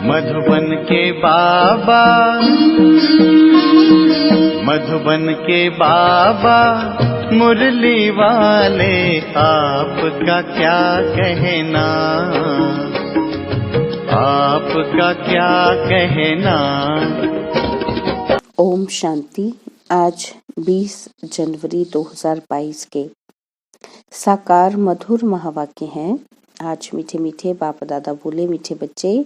मधुबन के बाबा, मधुबन के बाबा मुरली वाले, आपका क्या कहना, आपका क्या कहना। ओम शांति। आज 20 जनवरी 2022 के साकार मधुर महावाक्य हैं। आज मीठे मीठे बाप दादा बोले, मीठे बच्चे,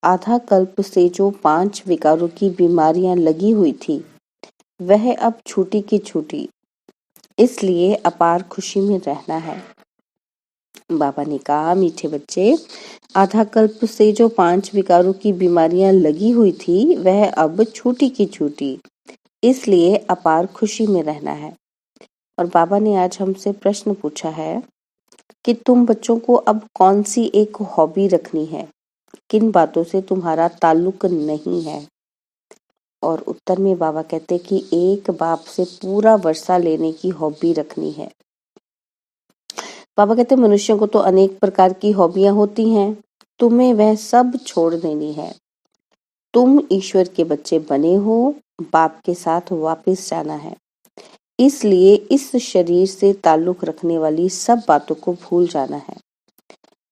आधा कल्प से जो 5 विकारों की बीमारियां लगी हुई थी वह अब छूटी की छूटी, इसलिए अपार खुशी में रहना है। बाबा ने कहा, मीठे बच्चे, आधा कल्प से जो 5 विकारों की बीमारियां लगी हुई थी वह अब छूटी की छूटी, इसलिए अपार खुशी में रहना है। और बाबा ने आज हमसे प्रश्न पूछा है कि तुम बच्चों को अब कौन सी एक हॉबी रखनी है, किन बातों से तुम्हारा ताल्लुक नहीं है। और उत्तर में बाबा कहते कि एक बाप से पूरा वर्षा लेने की हॉबी रखनी है। बाबा कहते मनुष्यों को तो अनेक प्रकार की हॉबियां होती हैं, तुम्हें वह सब छोड़ देनी है। तुम ईश्वर के बच्चे बने हो, बाप के साथ वापस जाना है, इसलिए इस शरीर से ताल्लुक रखने वाली सब बातों को भूल जाना है।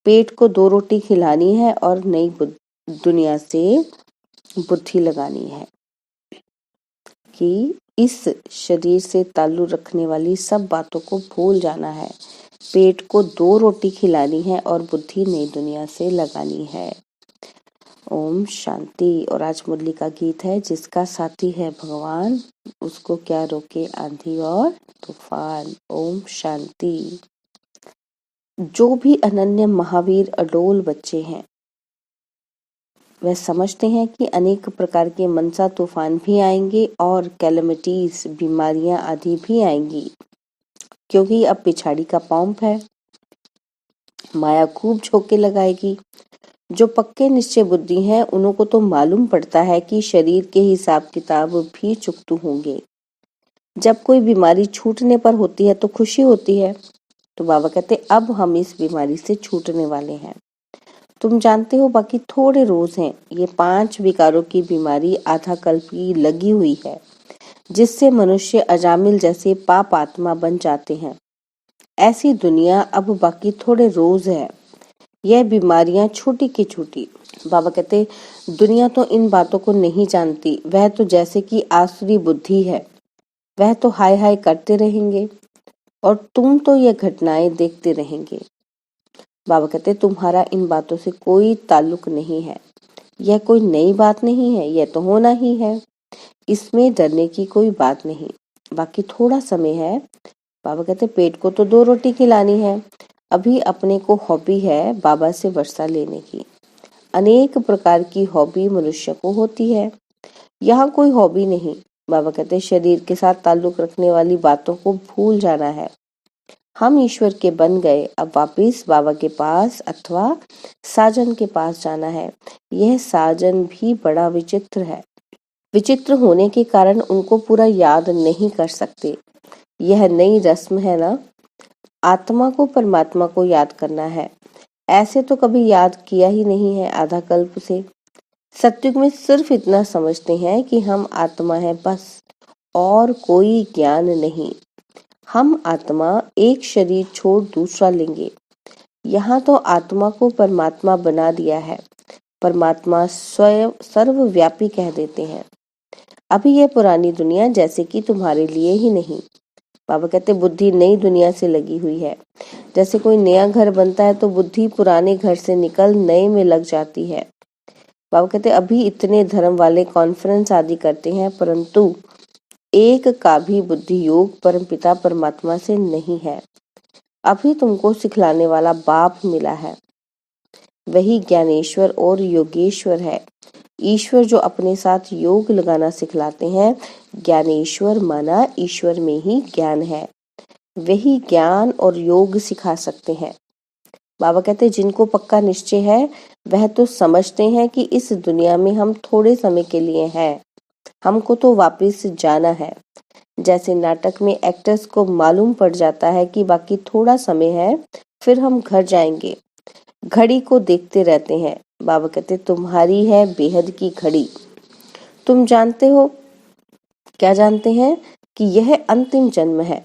पेट को 2 रोटी खिलानी है और नई दुनिया से बुद्धि लगानी है कि इस शरीर से ताल्लुक रखने वाली सब बातों को भूल जाना है। पेट को 2 रोटी खिलानी है और बुद्धि नई दुनिया से लगानी है। ओम शांति। और आज मुरली का गीत है, जिसका साथी है भगवान, उसको क्या रोके आंधी और तूफान। ओम शांति। जो भी अनन्य महावीर अडोल बच्चे हैं वह समझते हैं कि अनेक प्रकार के मनसा तूफान भी आएंगे और कैलेमिटीज, बीमारियां आदि भी आएंगी, क्योंकि अब पिछाड़ी का पंप है। माया खूब झोंके लगाएगी। जो पक्के निश्चय बुद्धि हैं उन्हों को तो मालूम पड़ता है कि शरीर के हिसाब किताब भी चुकतू होंगे। जब कोई बीमारी छूटने पर होती है तो खुशी होती है। तो बाबा कहते अब हम इस बीमारी से छूटने वाले हैं। तुम जानते हो बाकी थोड़े रोज हैं। ये 5 विकारों की बीमारी आधा कल्प की लगी हुई है, जिससे मनुष्य अजामिल जैसे पाप आत्मा बन जाते हैं। ऐसी दुनिया अब बाकी थोड़े रोज है। यह बीमारियां छोटी की छोटी। बाबा कहते दुनिया तो इन बातों को नहीं जानती। वह तो जैसे कि आसुरी बुद्धि है, वह तो हाय हाय करते रहेंगे और तुम तो यह घटनाएं देखते रहेंगे। बाबा कहते तुम्हारा इन बातों से कोई ताल्लुक नहीं है। यह कोई नई बात नहीं है, यह तो होना ही है। इसमें डरने की कोई बात नहीं। बाकी थोड़ा समय है। बाबा कहते पेट को तो 2 रोटी खिलानी है। अभी अपने को हॉबी है बाबा से वर्षा लेने की। अनेक प्रकार की हॉबी मनुष्य को होती है, यहाँ कोई हॉबी नहीं। बाबा कहते शरीर के साथ ताल्लुक रखने वाली बातों को भूल जाना है। हम ईश्वर के बन गए, अब वापिस बाबा के पास अथवा साजन के पास जाना है। यह साजन भी बड़ा विचित्र है। विचित्र होने के कारण उनको पूरा याद नहीं कर सकते। यह नई रस्म है ना। आत्मा को परमात्मा को याद करना है। ऐसे तो कभी याद किया ही नहीं है आधा कल्प से। सत्युग में सिर्फ इतना समझते हैं कि हम आत्मा है, बस, और कोई ज्ञान नहीं। हम आत्मा एक शरीर छोड़ दूसरा लेंगे। यहाँ तो आत्मा को परमात्मा बना दिया है। परमात्मा स्वयं सर्वव्यापी कह देते हैं। अभी यह पुरानी दुनिया जैसे कि तुम्हारे लिए ही नहीं। बाबा कहते बुद्धि नई दुनिया से लगी हुई है। जैसे कोई नया घर बनता है तो बुद्धि पुराने घर से निकल नए में लग जाती है। बाबा कहते अभी इतने धर्म वाले कॉन्फ्रेंस आदि करते हैं, परंतु एक का भी बुद्धि योग परमपिता परमात्मा से नहीं है। अभी तुमको सिखलाने वाला बाप मिला है, वही ज्ञानेश्वर और योगेश्वर है। ईश्वर जो अपने साथ योग लगाना सिखलाते हैं। ज्ञानेश्वर माना ईश्वर में ही ज्ञान है, वही ज्ञान और योग सिखा सकते हैं। बाबा कहते जिनको पक्का निश्चय है वह तो समझते हैं कि इस दुनिया में हम थोड़े समय के लिए हैं, हमको तो वापस जाना है। जैसे नाटक में एक्टर्स को मालूम पड़ जाता है कि बाकी थोड़ा समय है, फिर हम घर जाएंगे। घड़ी को देखते रहते हैं। बाबा कहते तुम्हारी है बेहद की घड़ी। तुम जानते हो, क्या जानते हैं कि यह अंतिम जन्म है।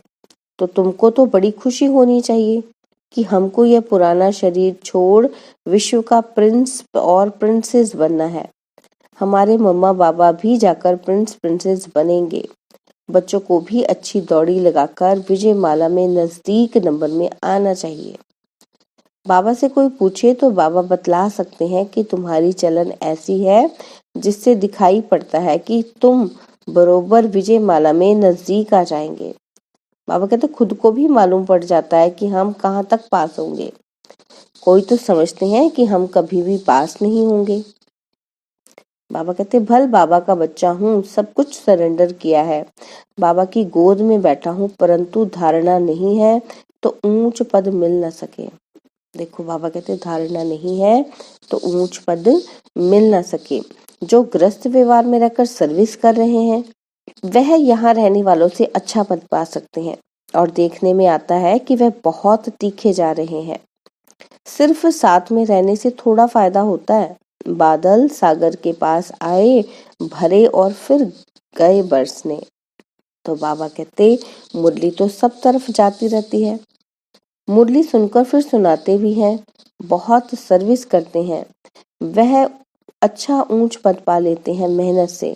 तो तुमको तो बड़ी खुशी होनी चाहिए कि हमको यह पुराना शरीर छोड़ विश्व का प्रिंस और प्रिंसेस बनना है। हमारे मम्मा बाबा भी जाकर प्रिंस प्रिंसेस बनेंगे। बच्चों को भी अच्छी दौड़ी लगाकर विजय माला में नजदीक नंबर में आना चाहिए। बाबा से कोई पूछे तो बाबा बतला सकते हैं कि तुम्हारी चलन ऐसी है जिससे दिखाई पड़ता है कि तुम बरोबर विजय माला में नजदीक आ जाएंगे। बाबा कहते खुद को भी मालूम पड़ जाता है कि हम कहाँ तक पास होंगे। कोई तो समझते हैं कि हम कभी भी पास नहीं होंगे। बाबा कहते भल बाबा का बच्चा हूँ, सब कुछ सरेंडर किया है, बाबा की गोद में बैठा हूँ, परंतु धारणा नहीं है तो ऊंच पद मिल न सके। देखो बाबा कहते धारणा नहीं है तो ऊंच पद मिल न सके। जो ग्रस्त व्यवहार में रहकर सर्विस कर रहे हैं वह यहाँ रहने वालों से अच्छा पद पा सकते हैं, और देखने में आता है कि वह बहुत तीखे जा रहे हैं। सिर्फ साथ में रहने से थोड़ा फायदा होता है। बादल सागर के पास आए, भरे और फिर गए बरसने। तो बाबा कहते मुरली तो सब तरफ जाती रहती है। मुरली सुनकर फिर सुनाते भी हैं, बहुत सर्विस करते हैं। वह अच्छा ऊंच पद पा लेते हैं मेहनत से,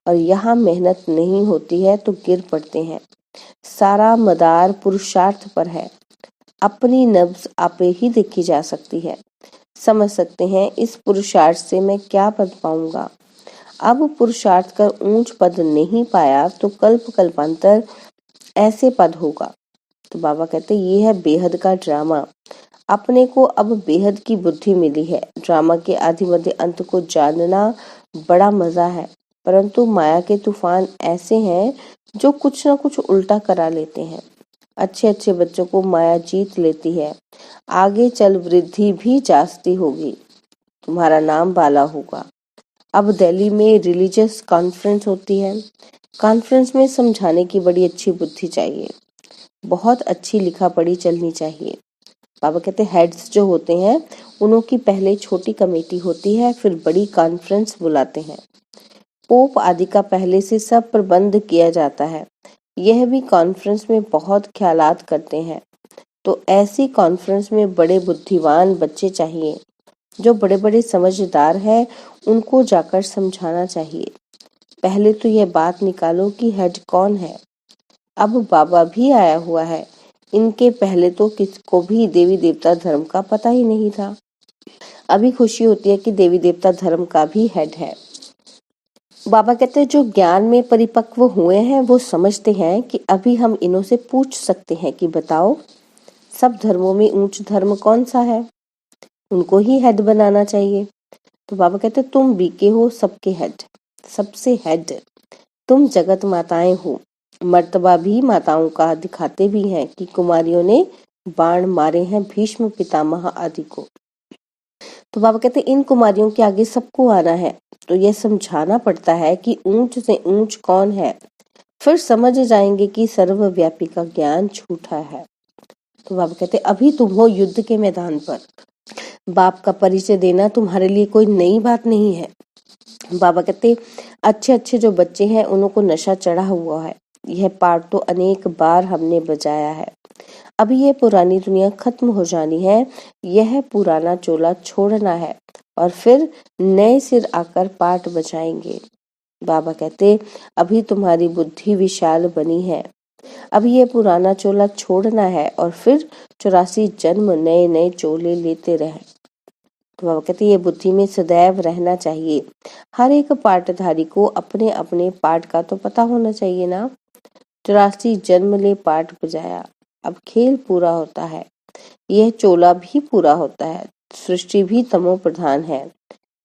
और यहाँ मेहनत नहीं होती है तो गिर पड़ते हैं। सारा मदार पुरुषार्थ पर है। अपनी नब्ज आपे ही देखी जा सकती है। समझ सकते हैं इस पुरुषार्थ से मैं क्या पद पाऊंगा। अब पुरुषार्थ कर ऊंच पद नहीं पाया तो कल्प कल्पांतर ऐसे पद होगा। तो बाबा कहते ये है बेहद का ड्रामा। अपने को अब बेहद की बुद्धि मिली है। ड्रामा के आदि मध्य अंत को जानना बड़ा मजा है, परंतु माया के तूफान ऐसे हैं जो कुछ न कुछ उल्टा करा लेते हैं। अच्छे अच्छे बच्चों को माया जीत लेती है। आगे चल वृद्धि भी जास्ती होगी, तुम्हारा नाम बाला होगा। अब दिल्ली में रिलीजियस कॉन्फ्रेंस होती है। कॉन्फ्रेंस में समझाने की बड़ी अच्छी बुद्धि चाहिए, बहुत अच्छी लिखा पढ़ी चलनी चाहिए। बाबा कहते हेड्स जो होते हैं उन्हों की पहले छोटी कमेटी होती है, फिर बड़ी कॉन्फ्रेंस बुलाते हैं। पोप आदि का पहले से सब प्रबंध किया जाता है। यह भी कॉन्फ्रेंस में बहुत ख्यालात करते हैं। तो ऐसी कॉन्फ्रेंस में बड़े बुद्धिमान बच्चे चाहिए, जो बड़े बड़े समझदार हैं, उनको जाकर समझाना चाहिए। पहले तो यह बात निकालो कि हेड कौन है। अब बाबा भी आया हुआ है। इनके पहले तो किसको भी देवी देवता धर्म का पता ही नहीं था। अभी खुशी होती है कि देवी देवता धर्म का भी हेड है। बाबा कहते हैं जो ज्ञान में परिपक्व हुए हैं वो समझते हैं कि अभी हम इन्हों से पूछ सकते हैं कि बताओ सब धर्मों में ऊंच धर्म कौन सा है, उनको ही हेड बनाना चाहिए। तो बाबा कहते तुम बीके हो सबके हेड, सबसे हेड। तुम जगत माताएं हो। मर्तबा भी माताओं का दिखाते भी हैं कि कुमारियों ने बाण मारे हैं भीष्म पितामह आदि को। तो बाबा कहते इन कुमारियों के आगे सबको आना है, तो यह समझाना पड़ता है कि ऊंच से ऊंच कौन है। फिर समझ जाएंगे कि सर्वव्यापी का ज्ञान झूठा है। तो बाबा कहते अभी तुम हो युद्ध के मैदान पर। बाप का परिचय देना तुम्हारे लिए कोई नई बात नहीं है। बाबा कहते अच्छे अच्छे जो बच्चे हैं उन्हों को नशा चढ़ा हुआ है। यह पाठ तो अनेक बार हमने बजाया है। अभी ये पुरानी दुनिया खत्म हो जानी है, यह पुराना चोला छोड़ना है और फिर नए सिर आकर पाठ बजाएंगे। बाबा कहते अभी तुम्हारी बुद्धि विशाल बनी है। अब ये पुराना चोला छोड़ना है और फिर 84 जन्म नए नए चोले लेते रहे। तो बाबा कहते ये बुद्धि में सदैव रहना चाहिए। हर एक पाठधारी को अपने अपने पाठ का तो पता होना चाहिए ना। 84 जन्म ले पाठ बजाया, अब खेल पूरा होता है, यह चोला भी पूरा होता है, सृष्टि भी तमो प्रधान है।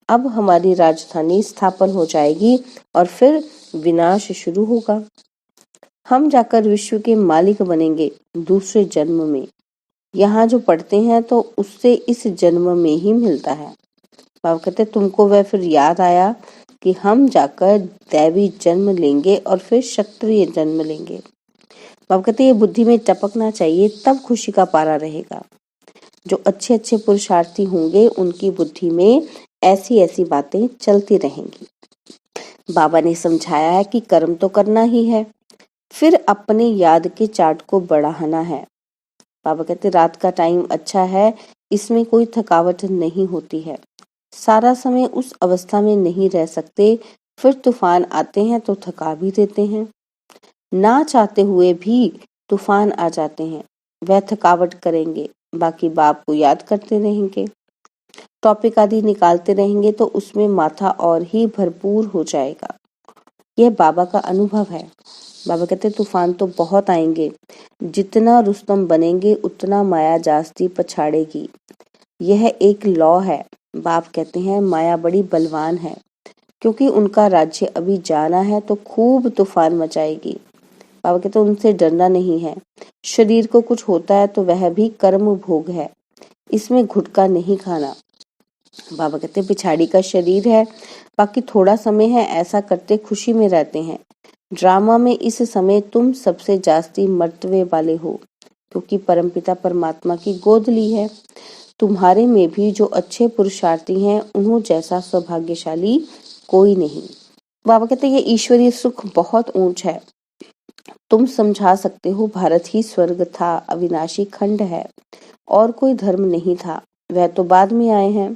अब हमारी राजधानी स्थापन हो जाएगी और फिर विनाश शुरू होगा। हम जाकर विश्व के मालिक बनेंगे दूसरे जन्म में। यहाँ जो पढ़ते हैं तो उससे इस जन्म में ही मिलता है। बाबा कहते तुमको वह फिर याद आया कि हम जाकर दैवी जन्म लेंगे और फिर क्षत्रिय जन्म लेंगे। बाबा कहते ये बुद्धि में टपकना चाहिए, तब खुशी का पारा रहेगा। जो अच्छे अच्छे पुरुषार्थी होंगे उनकी बुद्धि में ऐसी ऐसी बातें चलती रहेंगी। बाबा ने समझाया है कि कर्म तो करना ही है, फिर अपने याद के चार्ट को बढ़ाना है। बाबा कहते रात का टाइम अच्छा है, इसमें कोई थकावट नहीं होती है। सारा समय उस अवस्था में नहीं रह सकते, फिर तूफान आते हैं तो थका भी देते हैं। ना चाहते हुए भी तूफान आ जाते हैं, वह थकावट करेंगे, बाकी बाप को याद करते रहेंगे, टॉपिक आदि निकालते रहेंगे तो उसमें माथा और ही भरपूर हो जाएगा। यह बाबा का अनुभव है। बाबा कहते तूफान तो बहुत आएंगे, जितना रुस्तम बनेंगे उतना माया जास्ती पछाड़ेगी। यह एक लॉ है। बाप कहते हैं माया बड़ी बलवान है, क्योंकि उनका राज्य अभी जाना है तो खूब तूफान मचाएगी। बाबा कहते उनसे डरना नहीं है। शरीर को कुछ होता है तो वह भी कर्म भोग है, इसमें घुटका नहीं खाना। बाबा कहते पिछाड़ी का शरीर है, बाकी थोड़ा समय है, ऐसा करते खुशी में रहते हैं। ड्रामा में इस समय तुम सबसे जास्ती मर्तबे वाले हो, क्योंकि परमपिता परमात्मा की गोद ली है। तुम्हारे में भी जो अच्छे पुरुषार्थी हैं, उन्हों जैसा सौभाग्यशाली कोई नहीं। बाबा कहते ये ईश्वरीय सुख बहुत ऊंच है। तुम समझा सकते हो भारत ही स्वर्ग था, अविनाशी खंड है, और कोई धर्म नहीं था, वह तो बाद में आए हैं।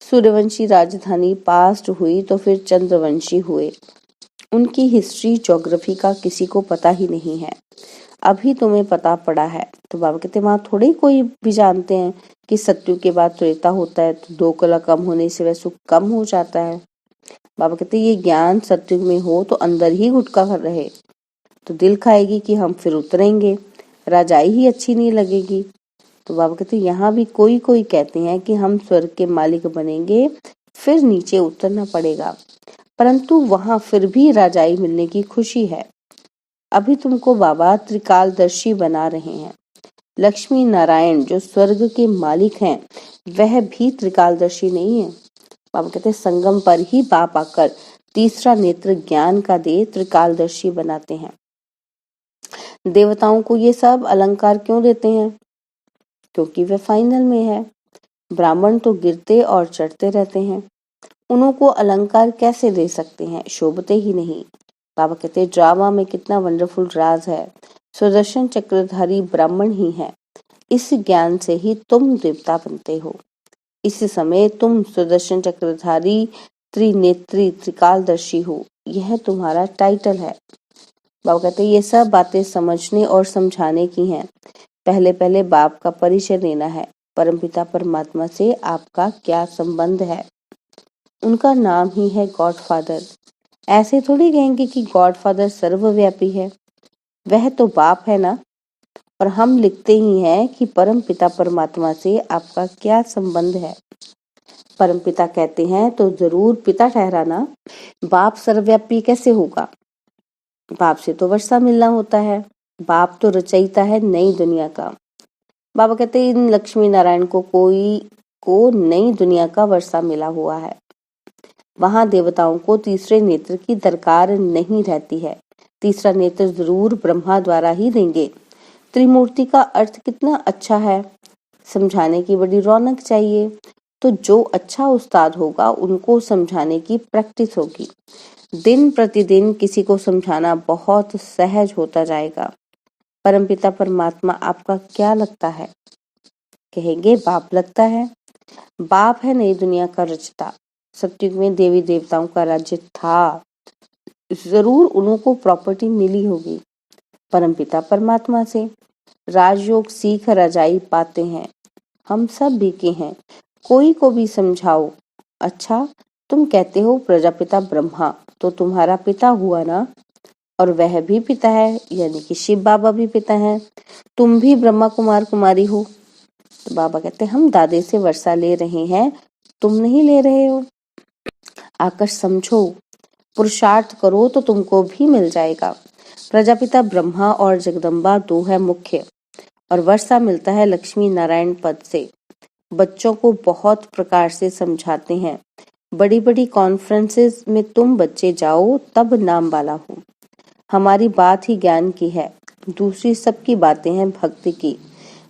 सूर्यवंशी राजधानी पास्ट हुई तो फिर चंद्रवंशी हुए। उनकी हिस्ट्री ज्योग्राफी का किसी को पता ही नहीं है, अभी तुम्हें पता पड़ा है। तो बाबा कहते वहां थोड़े कोई भी जानते हैं कि सत्युग के बाद त्रेता होता है, तो 2 कला कम होने से वह सुख कम हो जाता है। बाबा कहते ये ज्ञान सत्युग में हो तो अंदर ही गुटका रहे तो दिल खाएगी कि हम फिर उतरेंगे, राजाई ही अच्छी नहीं लगेगी। तो बाबा कहते यहाँ भी कोई कोई कहते हैं कि हम स्वर्ग के मालिक बनेंगे, फिर नीचे उतरना पड़ेगा, परंतु वहां फिर भी राजाई मिलने की खुशी है। अभी तुमको बाबा त्रिकालदर्शी बना रहे हैं। लक्ष्मी नारायण जो स्वर्ग के मालिक हैं, वह भी त्रिकालदर्शी नहीं है। बाबा कहते संगम पर ही बाप आकर तीसरा नेत्र ज्ञान का दे त्रिकालदर्शी बनाते हैं। देवताओं को ये सब अलंकार क्यों देते हैं? क्योंकि वे फाइनल में है। ब्राह्मण तो गिरते और चढ़ते रहते हैं, उनको अलंकार कैसे दे सकते हैं? शोभते ही नहीं। बाबा कहते ड्रामा में कितना वंडरफुल राज है। सुदर्शन चक्रधारी ब्राह्मण ही है। इस ज्ञान से ही तुम देवता बनते हो। इस समय तुम सुदर्शन चक्रधारी, त्रिनेत्री, त्रिकालदर्शी हो, यह तुम्हारा टाइटल है। बाबा कहते ये सब बातें समझने और समझाने की हैं। पहले पहले बाप का परिचय देना है। परमपिता परमात्मा से आपका क्या संबंध है? उनका नाम ही है गॉडफादर। ऐसे थोड़ी कहेंगे कि गॉडफादर सर्वव्यापी है, वह तो बाप है ना। और हम लिखते ही हैं कि परम पिता परमात्मा से आपका क्या संबंध है। परम पिता कहते हैं तो जरूर पिता ठहराना। बाप सर्वव्यापी कैसे होगा? बाप से तो वर्षा मिलना होता है। बाप तो रचयिता है नई दुनिया का। बाबा कहते हैं इन लक्ष्मी नारायण को नई दुनिया का वर्षा मिला हुआ है। वहां देवताओं को तीसरे नेत्र की दरकार नहीं रहती है। तीसरा नेत्र जरूर ब्रह्मा द्वारा ही देंगे। त्रिमूर्ति का अर्थ कितना अच्छा है, समझाने की बड़ी रौनक चाहिए। तो जो अच्छा उस्ताद होगा उनको समझाने की प्रैक्टिस होगी। दिन प्रतिदिन किसी को समझाना बहुत सहज होता जाएगा। परमपिता परमात्मा आपका क्या लगता है? कहेंगे बाप लगता है। बाप है नई दुनिया का रचता। सत्युग में देवी देवताओं का राज्य था, जरूर उनको प्रॉपर्टी मिली होगी परमपिता परमात्मा से। राजयोग सीख रजाई पाते हैं, हम सब भी के हैं। कोई को भी समझाओ। अच्छा तुम कहते हो प्रजापिता ब्रह्मा, तो तुम्हारा पिता हुआ ना, और वह भी पिता है, यानी कि शिव बाबा भी पिता हैं। तुम भी ब्रह्मा कुमार कुमारी हो। तो बाबा कहते हम दादे से वर्षा ले रहे हैं, तुम नहीं ले रहे हो। आकर समझो, पुरुषार्थ करो तो तुमको भी मिल जाएगा। प्रजापिता ब्रह्मा और जगदम्बा 2 है मुख्य, और वर्षा मिलता है लक्ष्मी नारायण पद से। बच्चों को बहुत प्रकार से समझाते हैं। बड़ी बड़ी कॉन्फ्रेंसेस में तुम बच्चे जाओ तब नाम वाला हो। हमारी बात ही ज्ञान की है, दूसरी सबकी बातें हैं भक्ति की।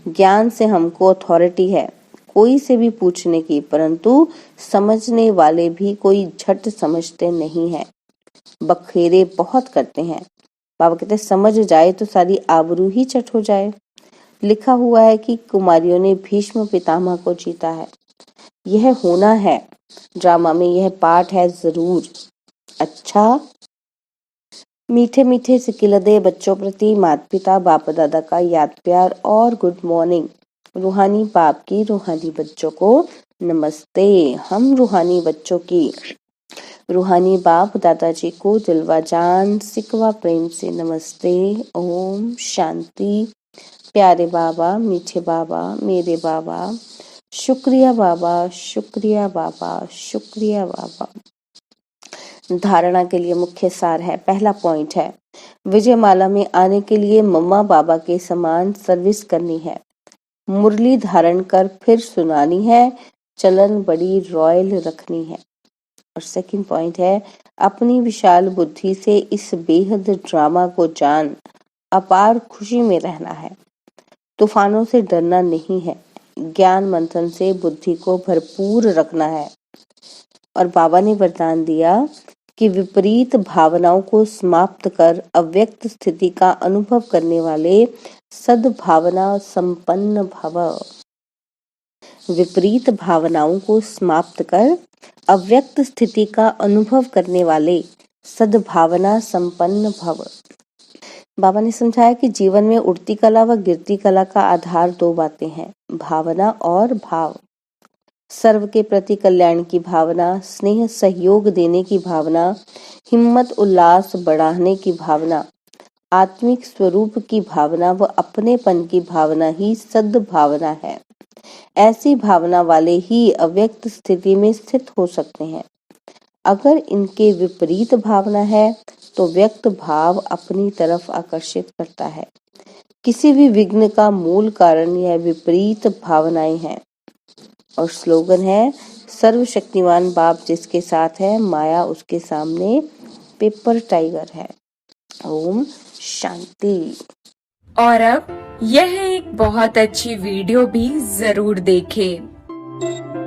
ज्ञान से हमको अथॉरिटी है, कोई से भी पूछने की, परंतु समझने वाले भी कोई झट समझते नहीं है, बखेरे बहुत करते हैं। बाबा कहते समझ जाए तो सारी आबरू ही चट हो जाए। लिखा हुआ है कि कुमारियों ने भीष्म पितामह को जीता है। यह होना है, ड्रामा में यह पार्ट है जरूर। अच्छा, मीठे मीठे सिकिलदे बच्चों प्रति माता पिता बाप दादा का याद प्यार और गुड मॉर्निंग। रूहानी बाप की रूहानी बच्चों को नमस्ते। हम रूहानी बच्चों की रूहानी बाप दादाजी को दिलवा जान सिकवा प्रेम से नमस्ते। ओम शांति। प्यारे बाबा, मीठे बाबा, मेरे बाबा, शुक्रिया बाबा, शुक्रिया बाबा, शुक्रिया बाबा। धारणा के लिए मुख्य सार है। पहला पॉइंट है, विजयमाला में आने के लिए मम्मा बाबा के समान सर्विस करनी है, मुरली धारण कर फिर सुनानी है, चलन बड़ी रॉयल रखनी है। और सेकंड पॉइंट है, अपनी विशाल बुद्धि से इस बेहद ड्रामा को जान अपार खुशी में रहना है। तूफानों से डरना नहीं है, ज्ञान मंथन से बुद्धि को भरपूर रखना है। और बाबा ने वरदान दिया कि विपरीत भावनाओं को समाप्त कर अव्यक्त स्थिति का अनुभव करने वाले सद्भावना संपन्न भव। विपरीत भावनाओं को समाप्त कर अव्यक्त स्थिति का अनुभव करने वाले सद्भावना संपन्न भव। बाबा ने समझाया कि जीवन में उड़ती कला व गिरती कला का आधार दो बातें हैं, भावना और भाव। सर्व के प्रति कल्याण की भावना, स्नेह सहयोग देने की भावना, हिम्मत उल्लास बढ़ाने की भावना, आत्मिक स्वरूप की भावना व अपनेपन की भावना ही सद्भावना है। ऐसी भावना वाले ही अव्यक्त स्थिति में स्थित हो सकते हैं। अगर इनके विपरीत भावना है तो व्यक्त भाव अपनी तरफ आकर्षित करता है। किसी भी विघ्न का मूल कारण यह विपरीत भावनाएं हैं। और स्लोगन है, सर्वशक्तिमान बाप जिसके साथ है, माया उसके सामने पेपर टाइगर है। ओम शांति। और अब यह एक बहुत अच्छी वीडियो भी जरूर देखें।